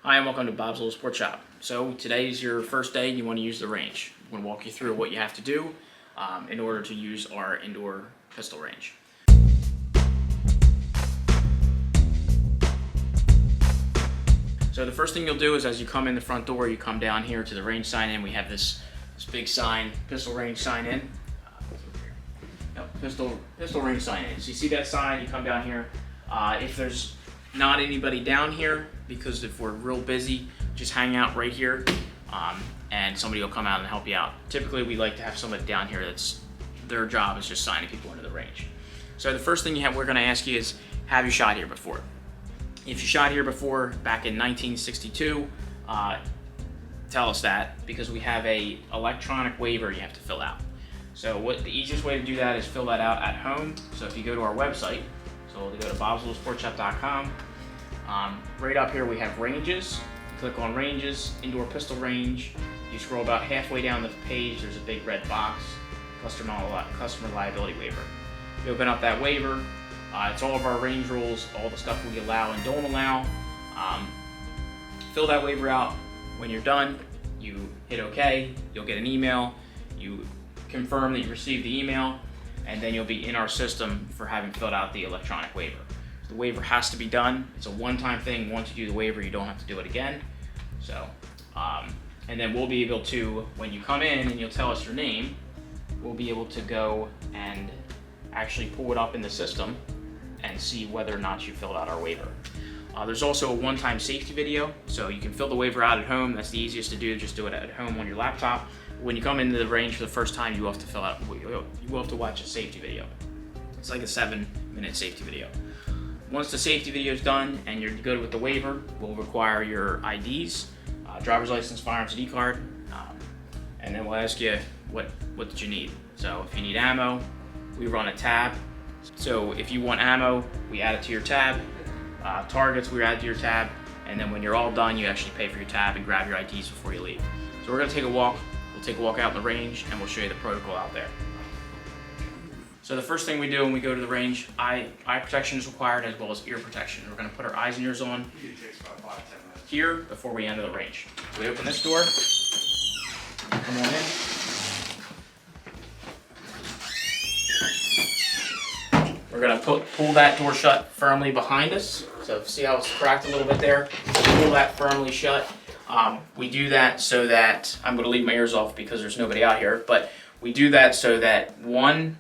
Hi and welcome to Bob's Little Sports Shop. So today is your first day and you want to use the range. I'm going to walk you through what you have to do in order to use our indoor pistol range. So the first thing you'll do is as you come in the front door, you come down here to the range sign in. We have this big sign, pistol range sign in. Pistol range sign in. So you see that sign, you come down here. If there's not anybody down here, because if we're real busy, just hang out right here and somebody will come out and help you out. Typically we like to have somebody down here that's their job is just signing people into the range. So the first thing we're going to ask you is, have you shot here before? If you shot here before back in 1962, tell us that, because we have a electronic waiver you have to fill out. So the easiest way to do that is fill that out at home. So if you go to our website, so we'll go to bobslittle.sportshop.com. Right up here we have ranges. You click on ranges, indoor pistol range. You scroll about halfway down the page, there's a big red box, customer liability waiver. You open up that waiver, it's all of our range rules, all the stuff we allow and don't allow. Fill that waiver out. When you're done, you hit OK, you'll get an email, you confirm that you received the email, and then you'll be in our system for having filled out the electronic waiver. The waiver has to be done. It's a one-time thing. Once you do the waiver, you don't have to do it again. So, and then we'll be able to, when you come in and you'll tell us your name, we'll be able to go and actually pull it up in the system and see whether or not you filled out our waiver. There's also a one-time safety video, so you can fill the waiver out at home. That's the easiest to do. Just do it at home on your laptop. When you come into the range for the first time, you will have to watch a safety video. It's like a 7-minute safety video. Once the safety video is done and you're good with the waiver, we'll require your IDs, driver's license, firearms ID card, and then we'll ask you what did you need. So if you need ammo, we run a tab. So if you want ammo, we add it to your tab. Targets, we add to your tab, and then when you're all done, you actually pay for your tab and grab your IDs before you leave. So we're gonna take a walk. We'll take a walk out in the range and we'll show you the protocol out there. So the first thing we do when we go to the range, eye protection is required as well as ear protection. We're going to put our eyes and ears on here before we enter the range. We open this door, come on in. We're going to pull that door shut firmly behind us. So see how it's cracked a little bit there? Pull that firmly shut. We do that so that, I'm going to leave my ears off because there's nobody out here, but we do that so that one,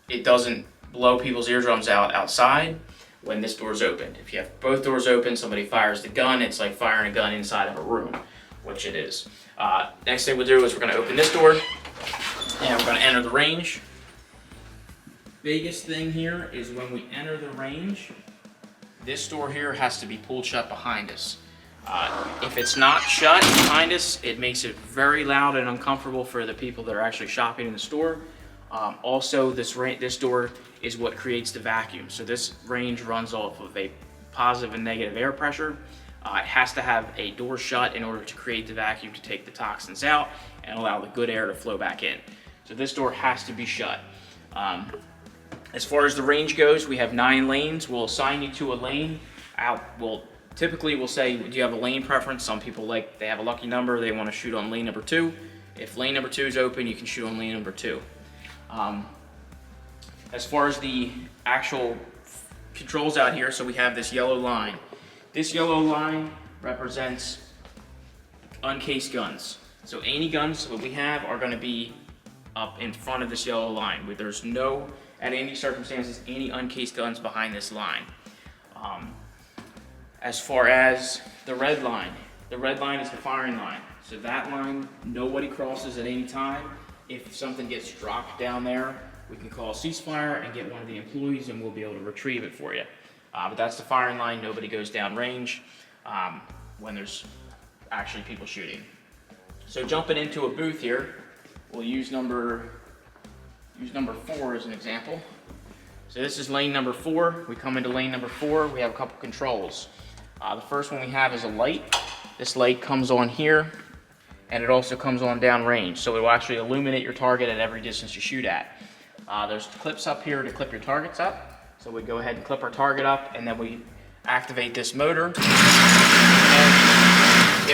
it doesn't blow people's eardrums out outside when this door's opened. If you have both doors open, somebody fires the gun, it's like firing a gun inside of a room, which it is. Next thing we'll do is we're gonna open this door and we're gonna enter the range. Biggest thing here is when we enter the range, this door here has to be pulled shut behind us. If it's not shut behind us, it makes it very loud and uncomfortable for the people that are actually shopping in the store. Also, this door is what creates the vacuum. So this range runs off of a positive and negative air pressure. It has to have a door shut in order to create the vacuum to take the toxins out and allow the good air to flow back in. So this door has to be shut. As far as the range goes, we have 9 lanes. We'll assign you to a lane. Typically we'll say, do you have a lane preference? Some people they have a lucky number, they want to shoot on lane number 2. If lane number 2 is open, you can shoot on lane number 2. As far as the actual controls out here, so we have this yellow line. This yellow line represents uncased guns. So any guns that we have are going to be up in front of this yellow line. There's no, at any circumstances, any uncased guns behind this line. As far as the red line is the firing line. So that line, nobody crosses at any time. If something gets dropped down there, we can call a ceasefire and get one of the employees and we'll be able to retrieve it for you. But that's the firing line. Nobody goes down range when there's actually people shooting. So jumping into a booth here, we'll use number 4 as an example. So this is lane number 4. We come into lane number 4, we have a couple controls. The first one we have is a light. This light comes on here, and it also comes on down range. So it will actually illuminate your target at every distance you shoot at. There's clips up here to clip your targets up. So we go ahead and clip our target up, and then we activate this motor. And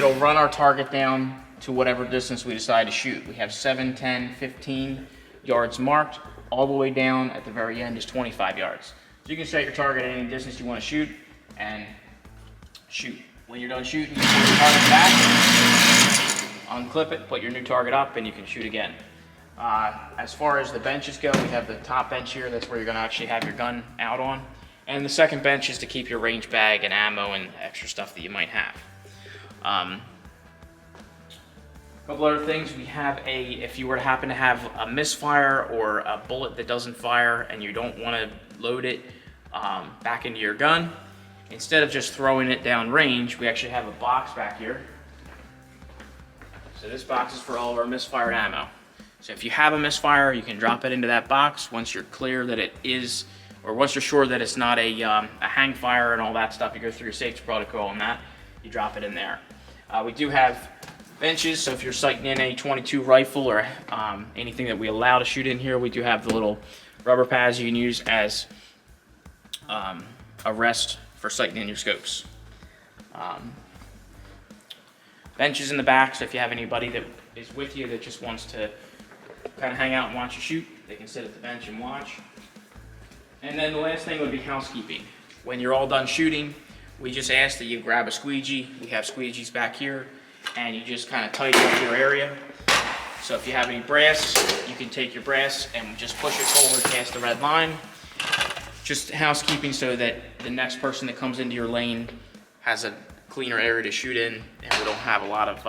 it'll run our target down to whatever distance we decide to shoot. We have 7, 10, 15 yards marked. All the way down at the very end is 25 yards. So you can set your target at any distance you want to shoot and shoot. When you're done shooting, you put your target back, unclip it, put your new target up, and you can shoot again. As far as the benches go, we have the top bench here. That's where you're going to actually have your gun out on. And the second bench is to keep your range bag and ammo and extra stuff that you might have. A couple other things, we have if you were to happen to have a misfire or a bullet that doesn't fire and you don't want to load it back into your gun, instead of just throwing it down range, we actually have a box back here. So this box is for all of our misfired ammo. So if you have a misfire, you can drop it into that box once you're clear that it is, or once you're sure that it's not a hang fire and all that stuff. You go through your safety protocol on that, you drop it in there. We do have benches, so if you're sighting in a .22 rifle or anything that we allow to shoot in here, we do have the little rubber pads you can use as a rest for sighting in your scopes. Benches in the back, so if you have anybody that is with you that just wants to kind of hang out and watch you shoot, they can sit at the bench and watch. And then the last thing would be housekeeping. When you're all done shooting, we just ask that you grab a squeegee. We have squeegees back here, and you just kind of tighten up your area. So if you have any brass, you can take your brass and just push it forward past the red line. Just housekeeping so that the next person that comes into your lane has a cleaner area to shoot in, and we don't have a lot of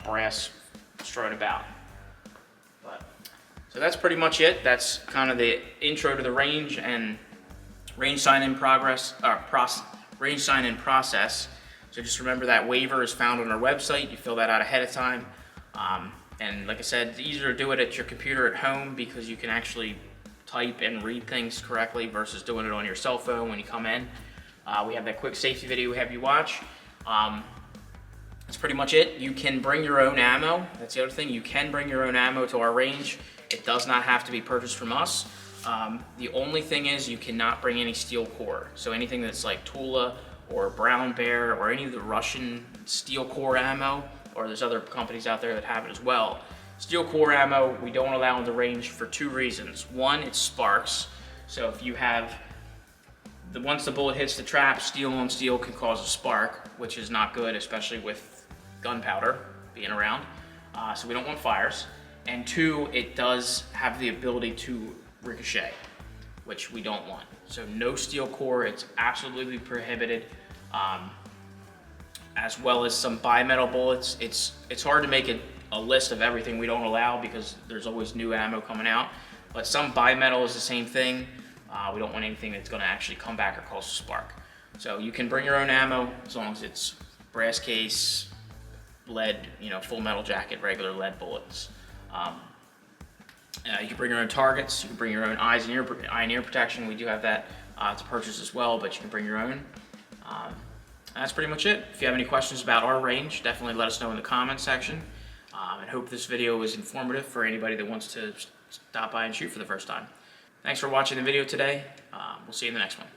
brass strewn about. So that's pretty much it. That's kind of the intro to the range and range sign-in range sign-in process. So just remember that waiver is found on our website. You fill that out ahead of time. And like I said, it's easier to do it at your computer at home because you can actually type and read things correctly versus doing it on your cell phone when you come in. We have that quick safety video we have you watch. That's pretty much it. You can bring your own ammo. That's the other thing. You can bring your own ammo to our range. It does not have to be purchased from us. The only thing is you cannot bring any steel core. So anything that's like Tula or Brown Bear or any of the Russian steel core ammo, or there's other companies out there that have it as well. Steel core ammo we don't allow in the range for 2 reasons. One, it sparks. So if you have, once the bullet hits the trap, steel on steel can cause a spark, which is not good, especially with gunpowder being around. So we don't want fires. And 2, it does have the ability to ricochet, which we don't want. So no steel core, it's absolutely prohibited. As well as some bimetal bullets. It's hard to make a list of everything we don't allow because there's always new ammo coming out. But some bimetal is the same thing. We don't want anything that's gonna actually come back or cause a spark. So you can bring your own ammo as long as it's brass case, lead, full metal jacket, regular lead bullets. You can bring your own targets. You can bring your own eye and ear protection. We do have that to purchase as well, but you can bring your own. That's pretty much it. If you have any questions about our range, definitely let us know in the comments section. I hope this video was informative for anybody that wants to stop by and shoot for the first time. Thanks for watching the video today. We'll see you in the next one.